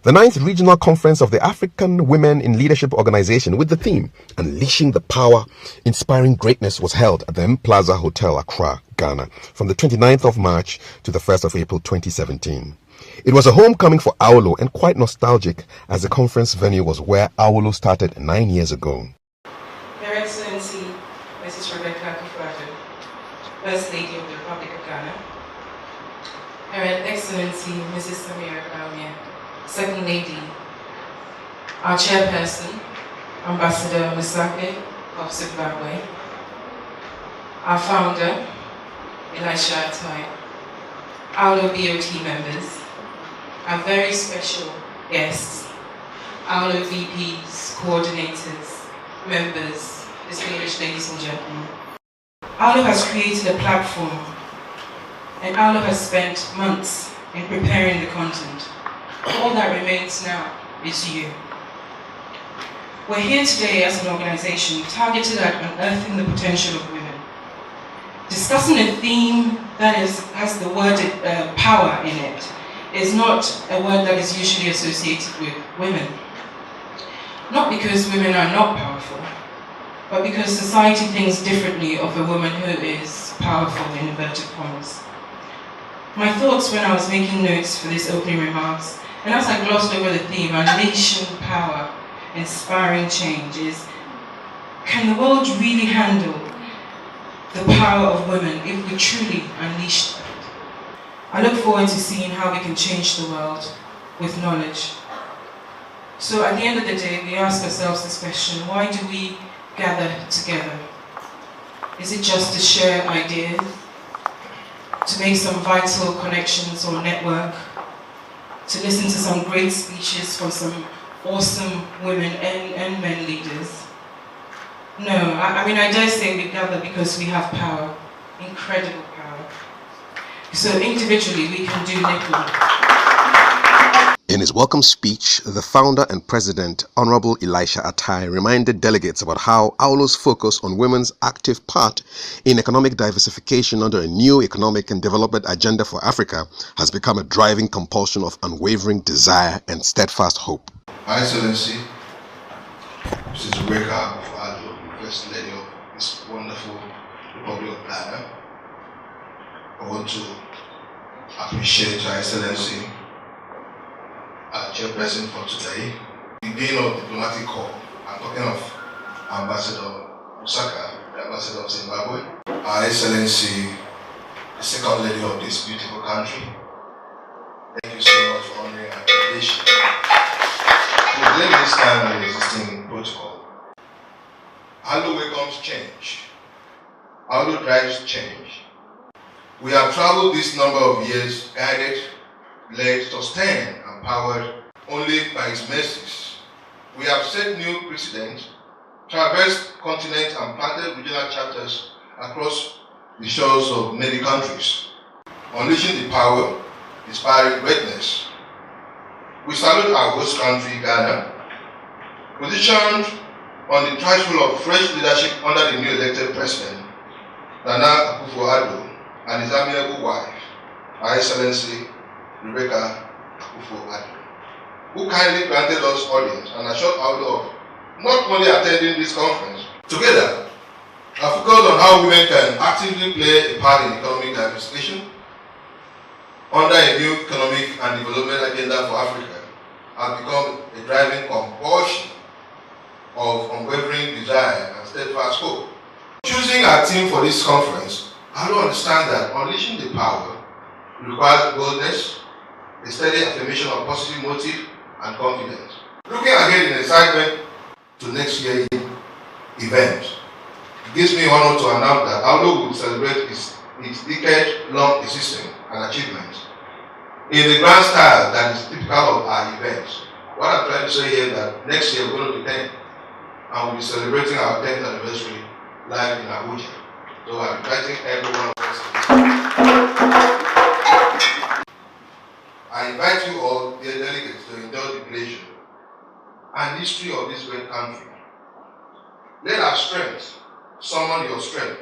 The 9th Regional Conference of the African Women in Leadership Organization with the theme Unleashing the Power, Inspiring Greatness was held at the M Plaza Hotel, Accra, Ghana from the 29th of March to the 1st of April 2017. It was a homecoming for AWLO and quite nostalgic as the conference venue was where AWLO started 9 years ago. Your Excellency, Mrs. Rebecca Kufuor, First Lady of the Republic of Ghana, Her Excellency, Mrs. Samira Kamia, Second Lady, our Chairperson, Ambassador Musake of Zimbabwe, our Founder, Elisha Atai, AWLO BOT members, our very special guests, AWLO VPs, coordinators, members, distinguished ladies and gentlemen. AWLO has created a platform and AWLO has spent months in preparing the content. All that remains now is you. We're here today as an organization targeted at unearthing the potential of women, discussing a theme that has the word power in it. Is not a word that is usually associated with women. Not because women are not powerful, but because society thinks differently of a woman who is powerful in inverted commas. My thoughts when I was making notes for this opening remarks, and as I glossed over the theme, unleashing power, inspiring change, is can the world really handle the power of women if we truly unleash that? I look forward to seeing how we can change the world with knowledge. So at the end of the day, we ask ourselves this question: why do we gather together? Is it just to share ideas, to make some vital connections or network, to listen to some great speeches from some awesome women and men leaders? No, I mean, I dare say we gather because we have power, incredible power. So individually, we can do little. In his welcome speech, the founder and president, Honorable Elisha Atai, reminded delegates about how AWLO's focus on women's active part in economic diversification under a new economic and development agenda for Africa has become a driving compulsion of unwavering desire and steadfast hope. Her Excellency, Mrs. Rebecca Kufuor, First Lady of this wonderful Republic of Ghana, I want to appreciate Her Excellency, our Chairperson for today. The being of diplomatic corps, I'm talking of Ambassador Musaka, the Ambassador of Zimbabwe, Her Excellency, the Second Lady of this beautiful country. Thank you so much for honoring our invitation. Within this time of existing protocol, AWLO welcomes change. AWLO drives change. We have traveled this number of years guided, led, sustained, and powered only by His mercies. We have set new precedents, traversed continents, and planted regional chapters across the shores of many countries, unleashing the power, inspiring greatness. We salute our host country, Ghana, positioned on the threshold of fresh leadership under the new elected president, Nana Akufo-Addo, and his amiable wife, Her Excellency Rebecca Kufuor, who kindly granted us audience and assured AWLO of not only attending this conference. Together, I focused on how women can actively play a part in economic diversification under a new economic and development agenda for Africa has become a driving compulsion of unwavering desire and steadfast hope. Choosing our theme for this conference, I don't understand that unleashing the power requires boldness, a steady affirmation of positive motive and confidence. Looking ahead in excitement to next year's event, it gives me honor to announce that AWLO will celebrate its decade-long existence and achievements in the grand style that is typical of our events. What I'm trying to say here is that next year we're going to be 10, and we'll be celebrating our 10th anniversary live in Abuja. So I'm inviting everyone else to this. I invite you all, dear delegates, to enjoy the pleasure and history of this great country. Let our strength summon your strength.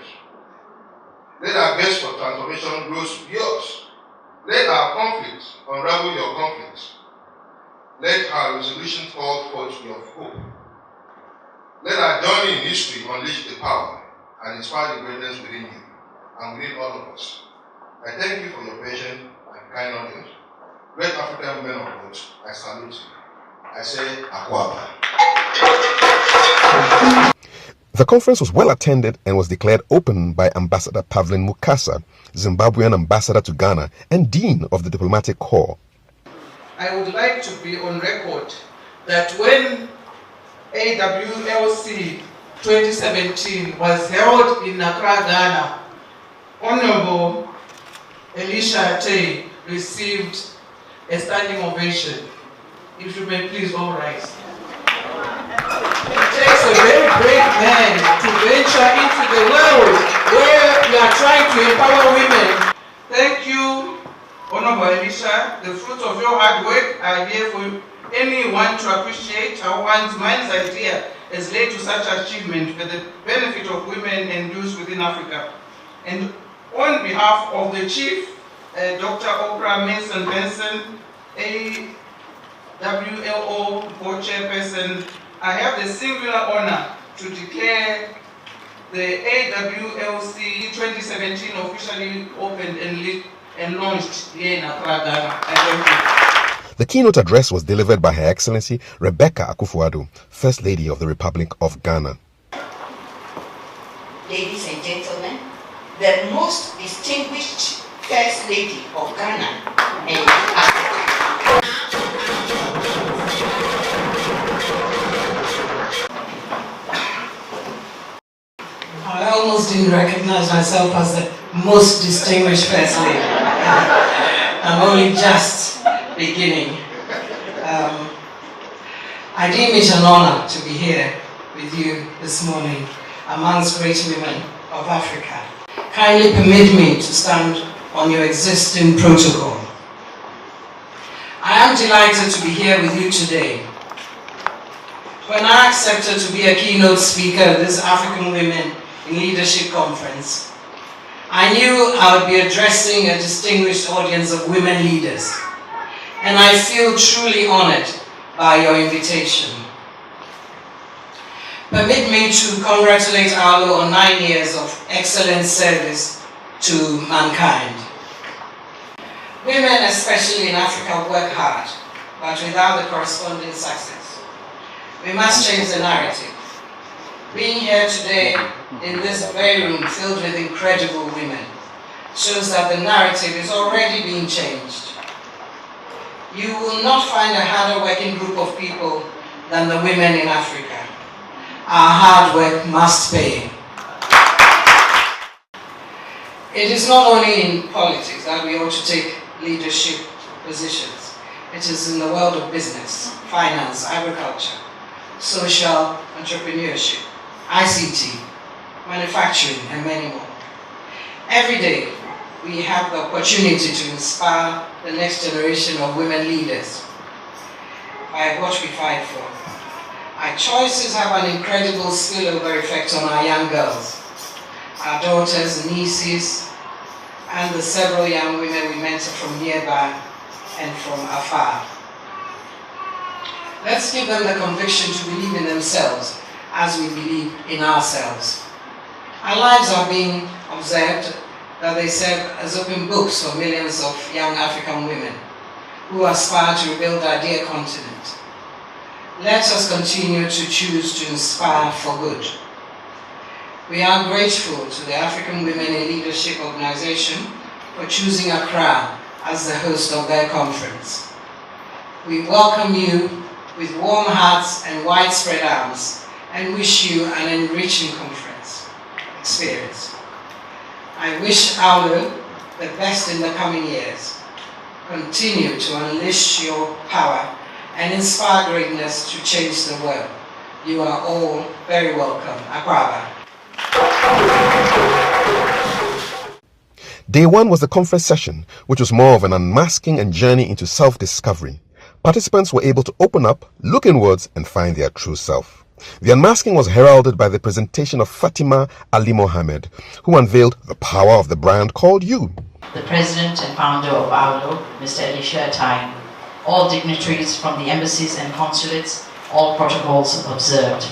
Let our best for transformation grow yours. Let our conflicts unravel your conflicts. let our resolution call forth your hope. Let our journey in history unleash the power and inspire the greatness within you and within all of us. I thank you for your patience and kind audience. Great African men of God, I salute you. I say, Akwaba. The conference was well attended and was declared open by Ambassador Pavlin Mukasa, Zimbabwean ambassador to Ghana and Dean of the Diplomatic Corps. I would like to be on record that when AWLC 2017 was held in Accra, Ghana, Honorable Elisha Tay received a standing ovation. If you may please all rise. It takes a very great man to venture into the world where we are trying to empower women. Thank you, Honorable Elisha. The fruits of your hard work are here for anyone to appreciate how one's man's idea has led to such achievement for the benefit of women and youth within Africa. And on behalf of the Chief, Dr. Oprah Mason Benson, AWLO Board Chairperson, I have the singular honor to declare the AWLC 2017 officially opened and launched here in Accra, Ghana. Thank you. The keynote address was delivered by Her Excellency Rebecca Akufo-Addo, First Lady of the Republic of Ghana. Ladies and gentlemen, the most distinguished First Lady of Ghana and Africa. I almost didn't recognize myself as the most distinguished First Lady. I'm only just beginning. I deem it an honor to be here with you this morning amongst great women of Africa. Kindly permit me to stand on your existing protocol. I am delighted to be here with you today. When I accepted to be a keynote speaker at this African Women in Leadership Conference, I knew I would be addressing a distinguished audience of women leaders, and I feel truly honored by your invitation. Permit me to congratulate AWLO on 9 years of excellent service to mankind. Women, especially in Africa, work hard, but without the corresponding success. We must change the narrative. Being here today in this very room filled with incredible women shows that the narrative is already being changed. You will not find a harder working group of people than the women in Africa. Our hard work must pay. It is not only in politics that we ought to take leadership positions. It is in the world of business, finance, agriculture, social entrepreneurship, ICT, manufacturing, and many more. Every day, we have the opportunity to inspire the next generation of women leaders by what we fight for. Our choices have an incredible spillover effect on our young girls, our daughters, nieces, and the several young women we mentor from nearby and from afar. Let's give them the conviction to believe in themselves as we believe in ourselves. Our lives are being observed that they serve as open books for millions of young African women who aspire to rebuild our dear continent. Let us continue to choose to inspire for good. We are grateful to the African Women in Leadership Organization for choosing Accra as the host of their conference. We welcome you with warm hearts and widespread arms and wish you an enriching conference experience. I wish AWLO the best in the coming years. Continue to unleash your power and inspire greatness to change the world. You are all very welcome. Akwaba. Day one was the conference session, which was more of an unmasking and journey into self-discovery. Participants were able to open up, look inwards, and find their true self. The unmasking was heralded by the presentation of Fatima Ali Mohammed, who unveiled the power of the brand called You. The president and founder of AWLO, Mr. Elisha Tay, all dignitaries from the embassies and consulates, all protocols observed.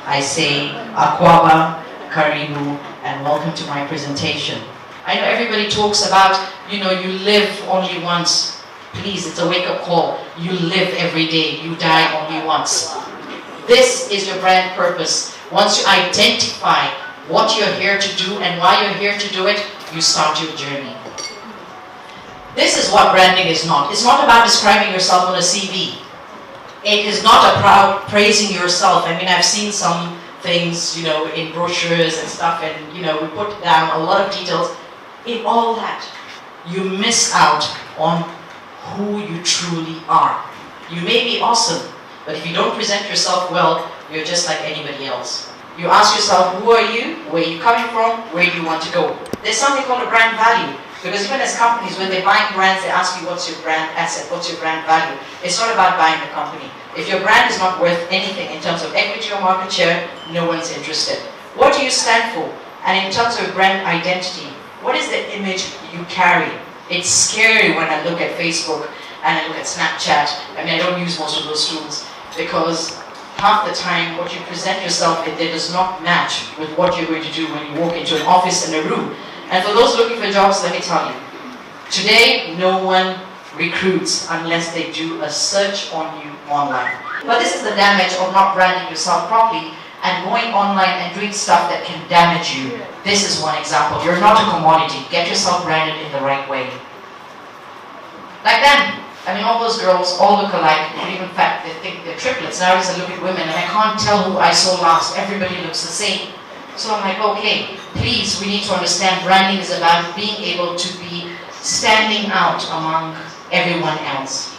I say Akwaba, Karibu, and welcome to my presentation. I know everybody talks about, you live only once. Please, it's a wake-up call. You live every day, you die only once. This is your brand purpose. Once you identify what you're here to do and why you're here to do it, you start your journey. This is what branding is not. It's not about describing yourself on a CV. It is not about praising yourself. I mean, I've seen some things, in brochures and stuff, and, we put down a lot of details. In all that, you miss out on who you truly are. You may be awesome, but if you don't present yourself well, you're just like anybody else. You ask yourself, who are you? Where are you coming from? Where do you want to go? There's something called a brand value. Because even as companies, when they buy brands, they ask you, what's your brand asset? What's your brand value? It's not about buying the company. If your brand is not worth anything in terms of equity or market share, no one's interested. What do you stand for? And in terms of brand identity, what is the image you carry? It's scary when I look at Facebook and I look at Snapchat. I mean, I don't use most of those tools because half the time what you present yourself with, it does not match with what you're going to do when you walk into an office in a room. And for those looking for jobs, let me tell you, today no one recruits unless they do a search on you online. But this is the damage of not branding yourself properly and going online and doing stuff that can damage you. This is one example. You're not a commodity. Get yourself branded in the right way. Like them. I mean, all those girls all look alike. In fact, they think they're triplets. Nowadays I look at women and I can't tell who I saw last. Everybody looks the same. So I'm like, okay, please, we need to understand branding is about being able to be standing out among everyone else.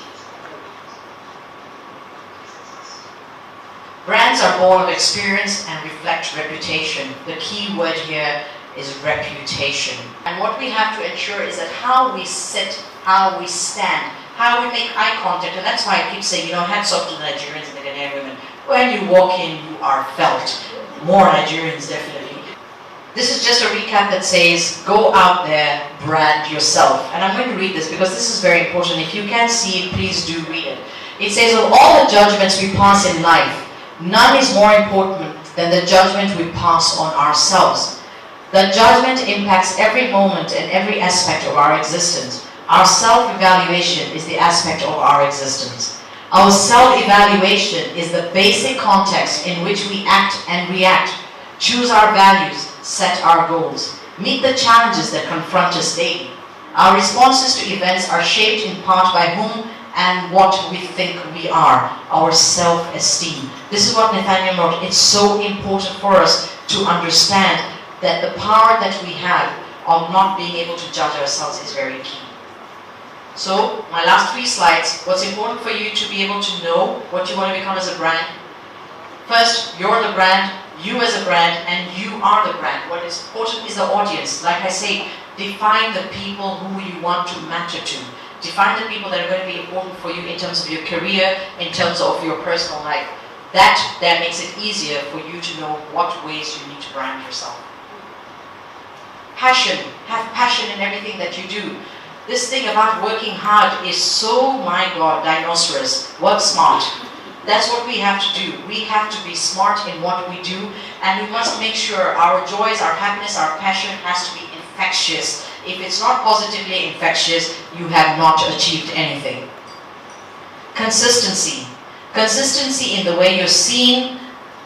Brands are born of experience and reflect reputation. The key word here is reputation. And what we have to ensure is that how we sit, how we stand, how we make eye contact, and that's why I keep saying, hats off to the Nigerians and the Ghanaian women. When you walk in, you are felt. More Nigerians, definitely. This is just a recap that says, go out there, brand yourself. And I'm going to read this because this is very important. If you can't see it, please do read it. It says, of all the judgments we pass in life, none is more important than the judgment we pass on ourselves. The judgment impacts every moment and every aspect of our existence. Our self-evaluation is the aspect of our existence. Our self-evaluation is the basic context in which we act and react, choose our values, set our goals, meet the challenges that confront us daily. Our responses to events are shaped in part by whom and what we think we are, our self-esteem. This is what Nathaniel wrote. It's so important for us to understand that the power that we have of not being able to judge ourselves is very key. So, my last 3 slides, what's important for you to be able to know what you want to become as a brand. First, you're the brand, you as a brand, and you are the brand. What is important is the audience. Like I say, define the people who you want to matter to. Define the people that are going to be important for you in terms of your career, in terms of your personal life. That makes it easier for you to know what ways you need to brand yourself. Passion. Have passion in everything that you do. This thing about working hard is so, my God, dinosaurs. Work smart. That's what we have to do. We have to be smart in what we do, and we must make sure our joys, our happiness, our passion has to be infectious. If it's not positively infectious, you have not achieved anything. Consistency. Consistency in the way you're seen,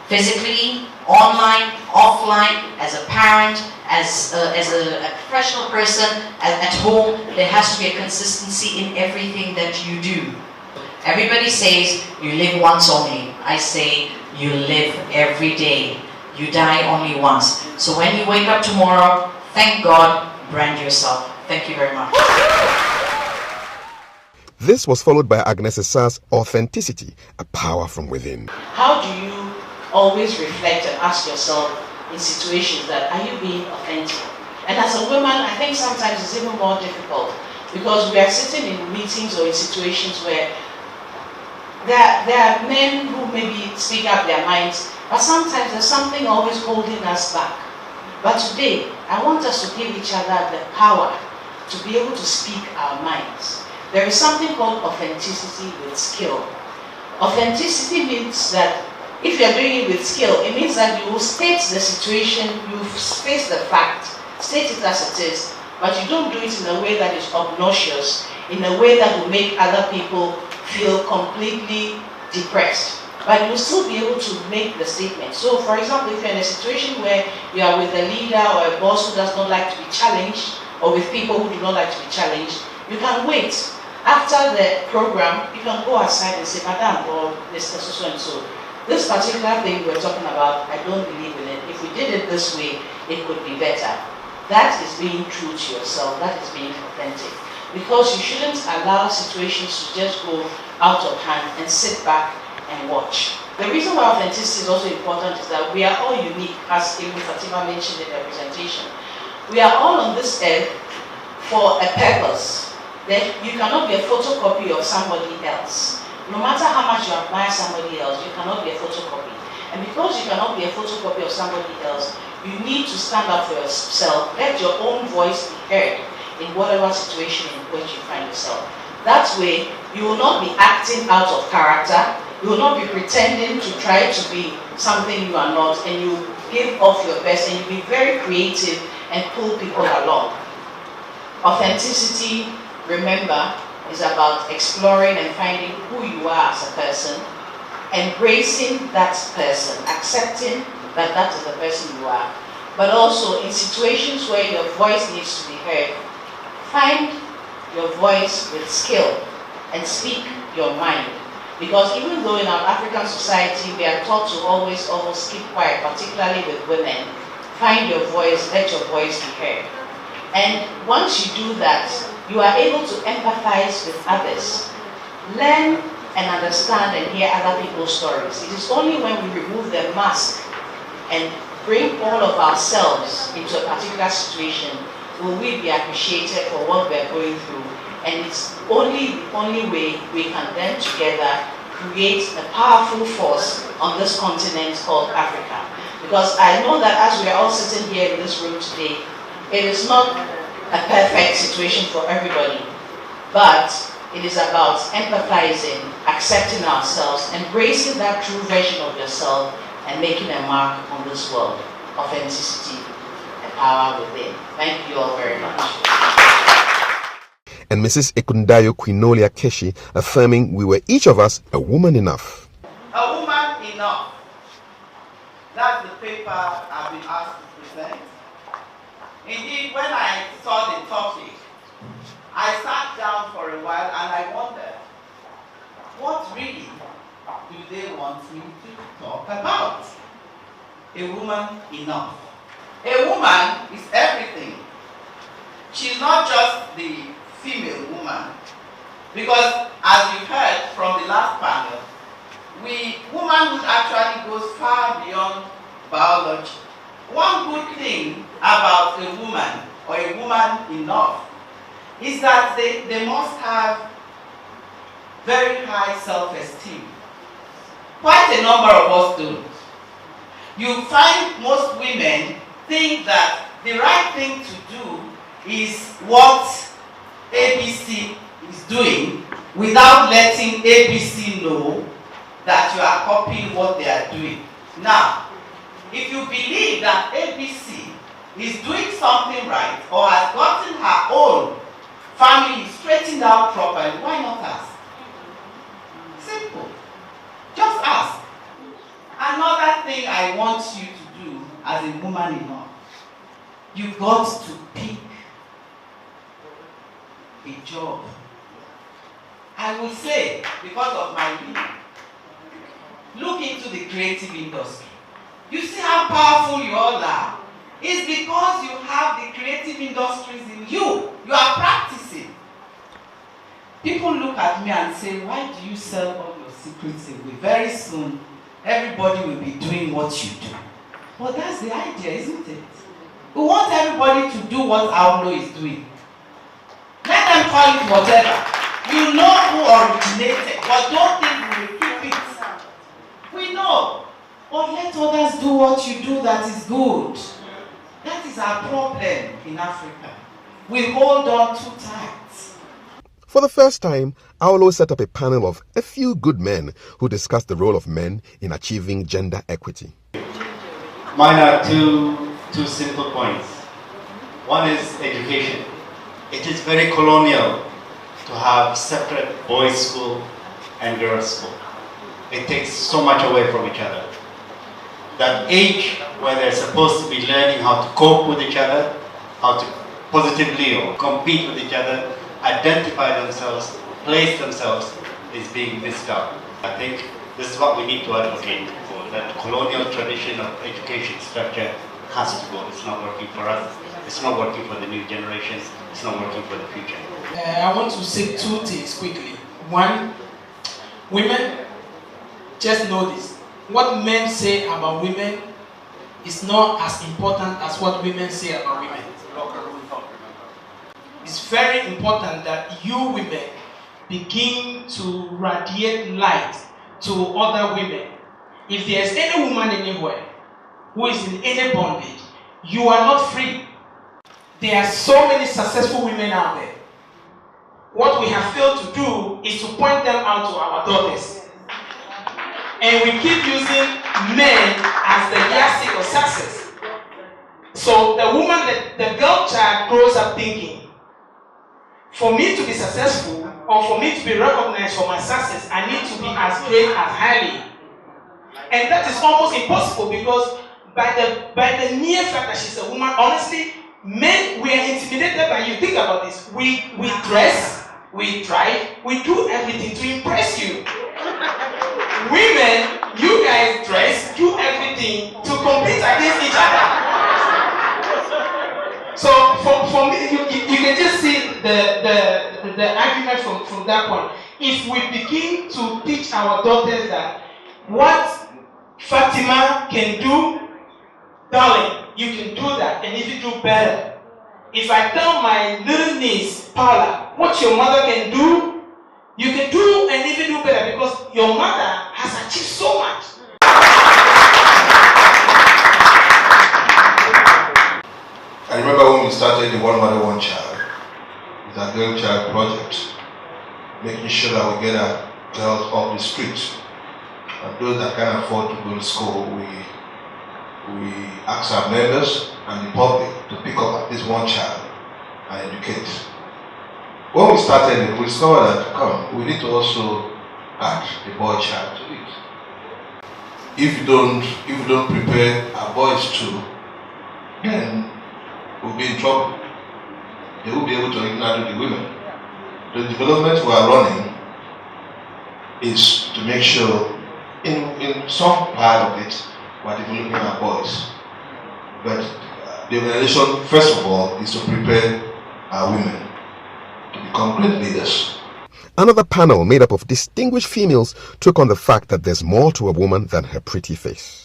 physically, online, offline, as a parent, as a professional person, at home. There has to be a consistency in everything that you do. Everybody says you live once only. I say you live every day. You die only once. So when you wake up tomorrow, thank God, brand yourself. Thank you very much. This was followed by Agnes Esar's Authenticity, a Power from Within. How do you always reflect and ask yourself in situations that, are you being authentic? And as a woman, I think sometimes it's even more difficult because we are sitting in meetings or in situations where there are men who maybe speak out their minds, but sometimes there's something always holding us back. But today, I want us to give each other the power to be able to speak our minds. There is something called authenticity with skill. Authenticity means that if you're doing it with skill, it means that you will state the situation, you face the fact, state it as it is, but you don't do it in a way that is obnoxious, in a way that will make other people feel completely depressed. But you'll still be able to make the statement. So for example, if you're in a situation where you are with a leader or a boss who does not like to be challenged, or with people who do not like to be challenged, you can wait. After the program, you can go aside and say, Madam, or Mr. So-and-so, this particular thing we're talking about, I don't believe in it. If we did it this way, it could be better. That is being true to yourself. That is being authentic. Because you shouldn't allow situations to just go out of hand and sit back and watch. The reason why authenticity is also important is that we are all unique, as even Fatima mentioned in the presentation. We are all on this earth for a purpose. That you cannot be a photocopy of somebody else. No matter how much you admire somebody else, you cannot be a photocopy. And because you cannot be a photocopy of somebody else, you need to stand up for yourself. Let your own voice be heard in whatever situation in which you find yourself. That way, you will not be acting out of character. You will not be pretending to try to be something you are not, and you give off your best, and you be very creative and pull people along. Authenticity, remember, is about exploring and finding who you are as a person, embracing that person, accepting that that is the person you are. But also in situations where your voice needs to be heard, find your voice with skill and speak your mind. Because even though in our African society we are taught to always almost keep quiet, particularly with women, find your voice, let your voice be heard. And once you do that, you are able to empathize with others. Learn and understand and hear other people's stories. It is only when we remove the mask and bring all of ourselves into a particular situation will we be appreciated for what we're going through. And it's the only way we can then together create a powerful force on this continent called Africa. Because I know that as we are all sitting here in this room today, it is not a perfect situation for everybody, but it is about empathizing, accepting ourselves, embracing that true version of yourself, and making a mark on this world. Authenticity and power within. Thank you all very much. And Mrs. Ekundayo Quinolia Keshi affirming we were each of us a woman enough. A woman enough. That's the paper I've been asked to present. Indeed, when I saw the topic, I sat down for a while and I wondered, what really do they want me to talk about? A woman enough. A woman is everything. She's not just the female woman, because as you heard from the last panel, womanhood actually goes far beyond biology. One good thing about a woman, or a woman enough, is that they must have very high self-esteem. Quite a number of us don't. You find most women think that the right thing to do is what ABC is doing without letting ABC know that you are copying what they are doing. Now, if you believe that ABC is doing something right or has gotten her own family straightened out properly, why not ask? Simple. Just ask. Another thing I want you to do as a woman enough, you've got to pick a job. I will say, because of my reading, look into the creative industry. You see how powerful you all are? It's because you have the creative industries in you. You are practicing. People look at me and say, why do you sell all your secrets away? Very soon, everybody will be doing what you do. But that's the idea, isn't it? We want everybody to do what AWLO is doing. Let them call it whatever. You know who originated, but don't think we will keep it. We know. But let others do what you do that is good. That is our problem in Africa. We hold on too tight. For the first time, AWLO set up a panel of a few good men who discussed the role of men in achieving gender equity. Mine are two simple points. One is education. It is very colonial to have separate boys' school and girls' school. It takes so much away from each other. That age where they're supposed to be learning how to cope with each other, how to positively or compete with each other, identify themselves, place themselves, is being missed out. I think this is what we need to advocate for. That colonial tradition of education structure has to go. It's not working for us. It's not working for the new generation. It's not working for the future. I want to say two things quickly. One, women, just know this. What men say about women is not as important as what women say about women. It's very important that you women begin to radiate light to other women. If there's any woman anywhere who is in any bondage, you are not free. There are so many successful women out there. What we have failed to do is to point them out to our daughters. And we keep using men as the yardstick of success. So the woman, the girl child grows up thinking, for me to be successful, or for me to be recognized for my success, I need to be as great as highly. And that is almost impossible because by the mere fact that she's a woman, honestly, men, we are intimidated by you. Think about this. We dress, we drive, we do everything to impress you. Women, you guys dress, do everything to compete against each other. So for me, you can just see the argument from that point. If we begin to teach our daughters that what Fatima can do, darling, you can do that, and if you do better. If I tell my little niece, Paula, what your mother can do, you can do and even do better because your mother has achieved so much. I remember when we started the One Mother, One Child, with our girl child project, making sure that we get our girls off the streets. And those that can't afford to go to school, we ask our members and the public to pick up at least one child and educate. When we started it, we discovered that we need to also add the boy child to it. If you don't prepare our boys too, then we'll be in trouble. They won't be able to even handle the women. The development we are running is to make sure in some part of it we're developing our boys. But the organization, first of all, is to prepare our women to become great leaders. Another panel made up of distinguished females took on the fact that there's more to a woman than her pretty face.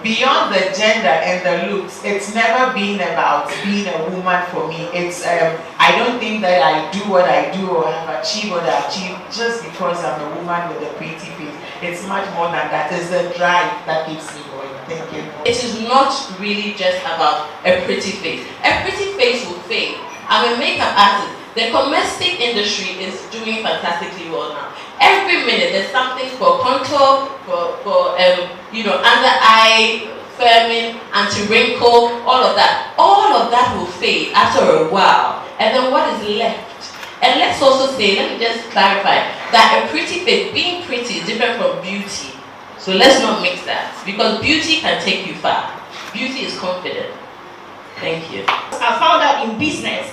Beyond the gender and the looks, it's never been about being a woman for me. It's I don't think that I do what I do or have achieved what I achieved just because I'm a woman with a pretty face. It's much more than that. It's the drive that keeps me going. Thank you. It is not really just about a pretty face. A pretty face will fade. I'm a makeup artist. The domestic industry is doing fantastically well now. Every minute there's something for contour, for under eye firming, anti-wrinkle, all of that. All of that will fade after a while. And then what is left? And let's also say, let me just clarify, that a pretty face, being pretty is different from beauty. So let's not mix that, because beauty can take you far. Beauty is confident. Thank you. I found out in business,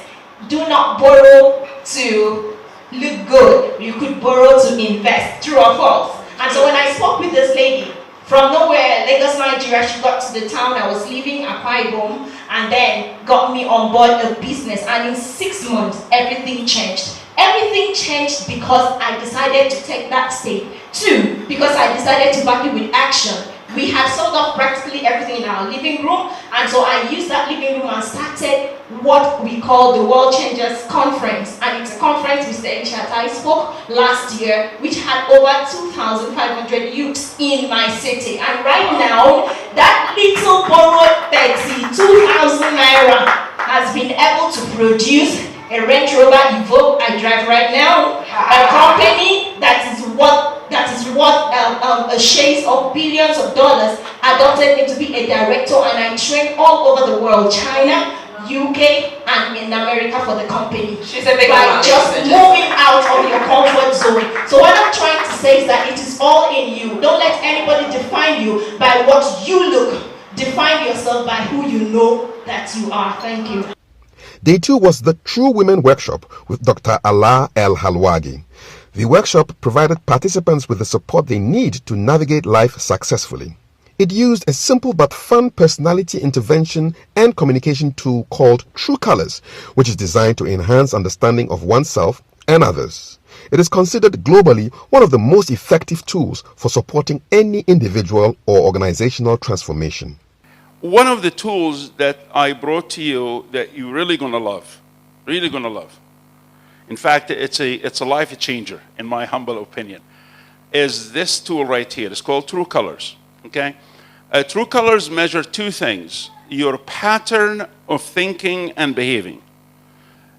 do not borrow to look good. You could borrow to invest, true or false. And so when I spoke with this lady, from nowhere, Lagos, Nigeria, she got to the town I was living, Akwa Ibom, and then got me on board a business. And in 6 months, everything changed. Everything changed because I decided to take that step. 2, because I decided to back it with action. We had sold off practically everything in our living room, and so I used that living room and started what we call the World Changers Conference. And it's a conference Mr. Enchatai spoke last year, which had over 2,500 youths in my city. And right now, that little borrowed 32,000 naira has been able to produce a Range Rover Evoque I drive right now, a company that is worth shades of billions of dollars adopted me to be a director, and I train all over the world, China, UK, and in America for the company. She's a big by woman, just moving out of your comfort zone. So what I'm trying to say is that it is all in you. Don't let anybody define you by what you look. Define yourself by who you know that you are. Thank you. Day 2 was the True Women Workshop with Dr. Ala El Halwagi. The workshop provided participants with the support they need to navigate life successfully. It used a simple but fun personality intervention and communication tool called True Colors, which is designed to enhance understanding of oneself and others. It is considered globally one of the most effective tools for supporting any individual or organizational transformation. One of the tools that I brought to you that you're really going to love, really going to love. In fact, it's a life changer, in my humble opinion, is this tool right here. It's called True Colors. Okay? True Colors measure two things: your pattern of thinking and behaving.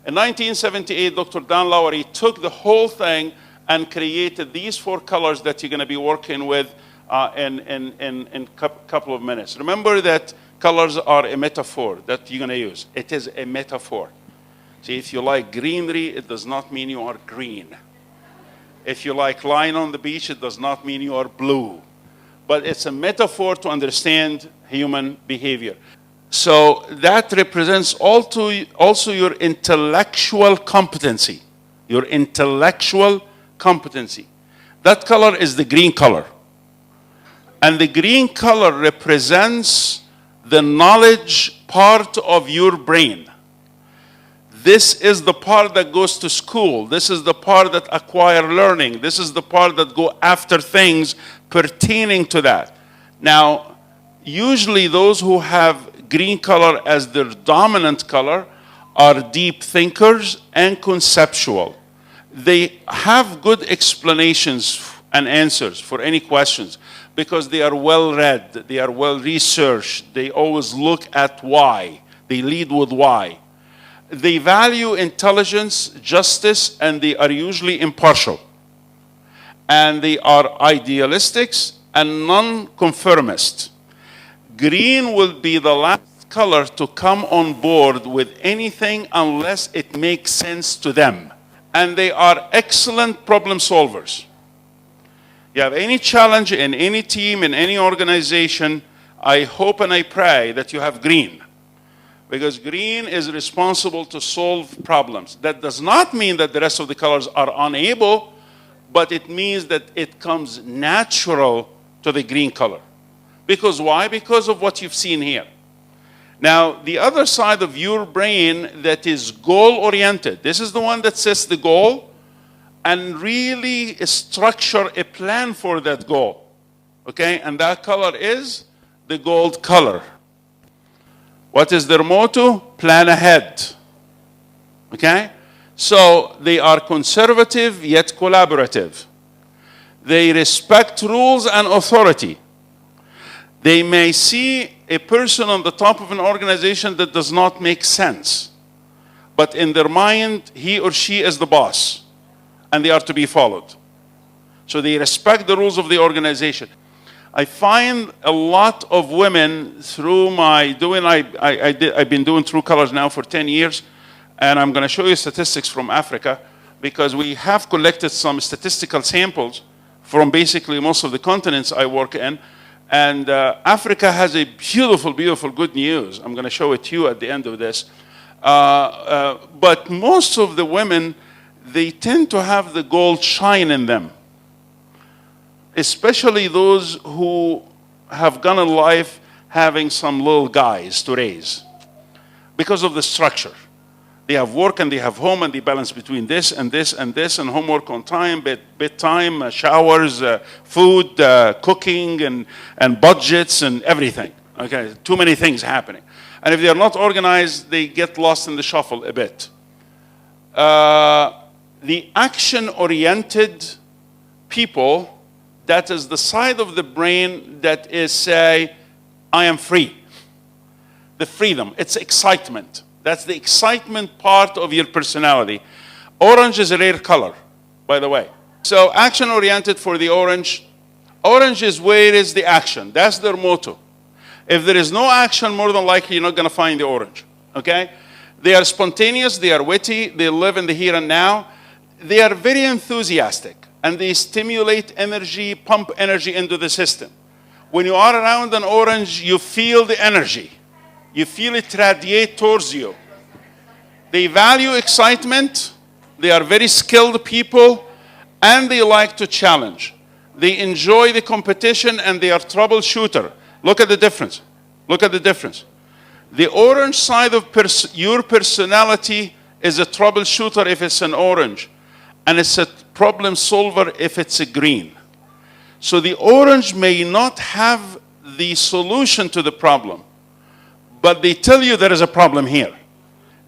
In 1978, Dr. Dan Lowery took the whole thing and created these 4 colors that you're going to be working with in a couple of minutes. Remember that colors are a metaphor that you're going to use. It is a metaphor. See, if you like greenery, it does not mean you are green. If you like lying on the beach, it does not mean you are blue. But it's a metaphor to understand human behavior. So that represents also your intellectual competency. Your intellectual competency. That color is the green color. And the green color represents the knowledge part of your brain. This is the part that goes to school. This is the part that acquire learning. This is the part that go after things pertaining to that. Now, usually those who have green color as their dominant color are deep thinkers and conceptual. They have good explanations and answers for any questions because they are well read, they are well researched, they always look at why, they lead with why. They value intelligence, justice, and they are usually impartial. And they are idealistics and non-conformist. Green will be the last color to come on board with anything unless it makes sense to them. And they are excellent problem solvers. You have any challenge in any team, in any organization, I hope and I pray that you have green. Because green is responsible to solve problems. That does not mean that the rest of the colors are unable, but it means that it comes natural to the green color. Because why? Because of what you've seen here. Now, the other side of your brain that is goal-oriented, this is the one that sets the goal and really structure a plan for that goal. Okay? And that color is the gold color. What is their motto? Plan ahead. Okay? So they are conservative yet collaborative. They respect rules and authority. They may see a person on the top of an organization that does not make sense. But in their mind, he or she is the boss. And they are to be followed. So they respect the rules of the organization. I find a lot of women through my doing, I've been doing True Colors now for 10 years, and I'm going to show you statistics from Africa because we have collected some statistical samples from basically most of the continents I work in, and Africa has a beautiful, beautiful good news. I'm going to show it to you at the end of this. But most of the women, they tend to have the gold shine in them. Especially those who have gone in life having some little guys to raise because of the structure. They have work and they have home and they balance between this and this and this and homework on time, bedtime, showers, food, cooking and budgets and everything. Okay, too many things happening. And if they are not organized, they get lost in the shuffle a bit. The action-oriented people, that is the side of the brain that is say, I am free. The freedom, it's excitement. That's the excitement part of your personality. Orange is a rare color, by the way. So action-oriented for the orange. Orange is where is the action. That's their motto. If there is no action, more than likely you're not going to find the orange, okay? They are spontaneous, they are witty, they live in the here and now. They are very enthusiastic, and they stimulate energy, pump energy into the system. When you are around an orange, you feel the energy. You feel it radiate towards you. They value excitement, they are very skilled people, and they like to challenge. They enjoy the competition, and they are troubleshooter. Look at the difference. Look at the difference. The orange side of your personality is a troubleshooter if it's an orange, and it's a problem solver if it's a green. So the orange may not have the solution to the problem, but they tell you there is a problem here.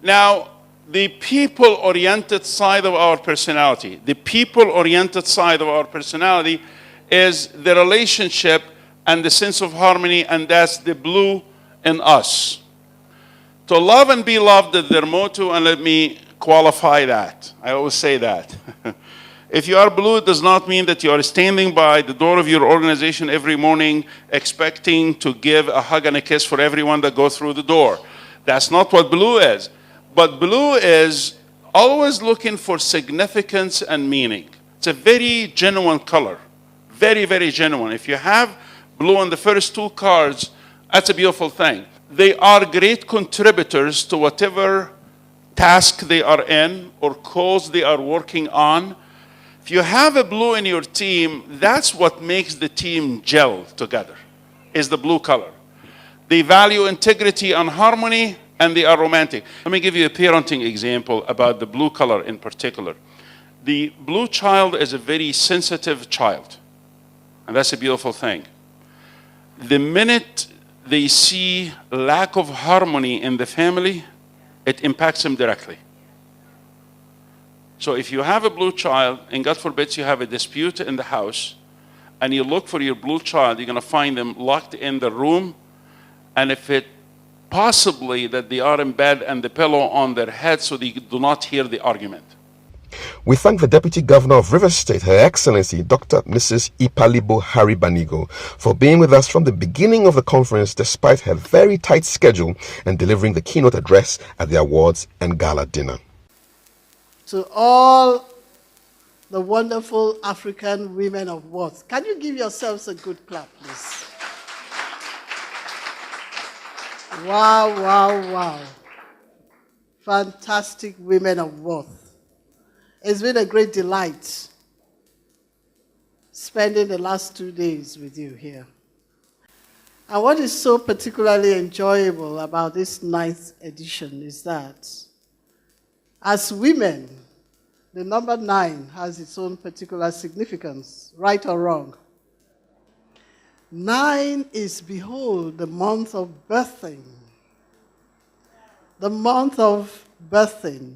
Now, the people-oriented side of our personality, is the relationship and the sense of harmony, and that's the blue in us. To love and be loved is their motto, and let me qualify that. I always say that. If you are blue, it does not mean that you are standing by the door of your organization every morning expecting to give a hug and a kiss for everyone that goes through the door. That's not what blue is. But blue is always looking for significance and meaning. It's a very genuine color. Very, very genuine. If you have blue on the first two cards, that's a beautiful thing. They are great contributors to whatever task they are in or cause they are working on. If you have a blue in your team, that's what makes the team gel together, is the blue color. They value integrity and harmony, and they are romantic. Let me give you a parenting example about the blue color in particular. The blue child is a very sensitive child, and that's a beautiful thing. The minute they see lack of harmony in the family, it impacts them directly. So if you have a blue child, and God forbid you have a dispute in the house, and you look for your blue child, you're going to find them locked in the room, and if it possibly that they are in bed and the pillow on their head so they do not hear the argument. We thank the Deputy Governor of Rivers State, Her Excellency Dr. Mrs. Ipalibo Haribanigo, for being with us from the beginning of the conference despite her very tight schedule and delivering the keynote address at the awards and gala dinner. To all the wonderful African women of worth, can you give yourselves a good clap, please? Wow, wow, wow. Fantastic women of worth. It's been a great delight spending the last 2 days with you here. And what is so particularly enjoyable about this 9th edition is that as women, the number 9 has its own particular significance, right or wrong. 9 is, behold, the month of birthing. The month of birthing.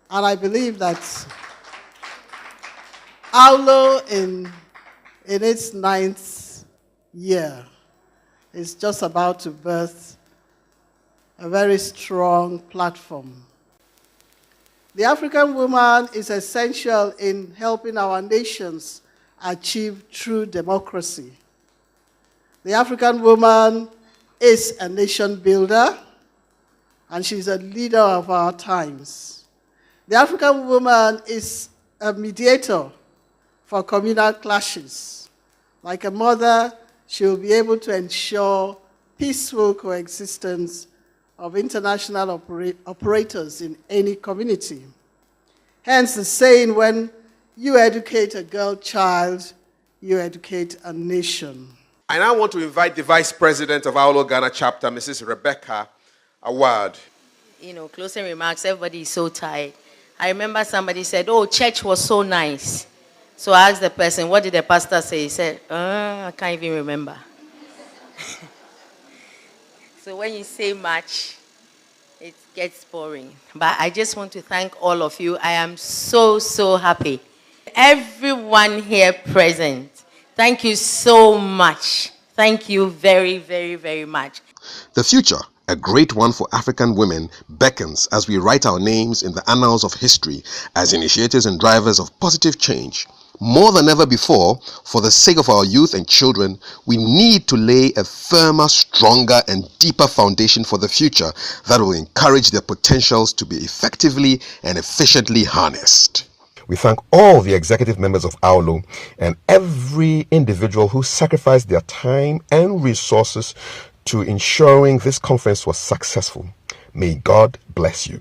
And I believe that AWLO in its 9th year is just about to birth a very strong platform. The African woman is essential in helping our nations achieve true democracy. The African woman is a nation builder, and she's a leader of our times. The African woman is a mediator for communal clashes. Like a mother, she will be able to ensure peaceful coexistence of international operators in any community. Hence the saying, when you educate a girl child, you educate a nation. I now want to invite the Vice President of AWLO Ghana chapter, Mrs. Rebecca Award. Closing remarks, everybody is so tired. I remember somebody said, oh, church was so nice. So I asked the person, what did the pastor say? He said, I can't even remember. So when you say much, it gets boring. But I just want to thank all of you. I am so, so happy. Everyone here present, thank you so much. Thank you very, very, very much. The future A great one for African women beckons as we write our names in the annals of history as initiators and drivers of positive change. More than ever before, for the sake of our youth and children, we need to lay a firmer, stronger, and deeper foundation for the future that will encourage their potentials to be effectively and efficiently harnessed. We thank all the executive members of AWLO and every individual who sacrificed their time and resources to ensuring this conference was successful. May God bless you.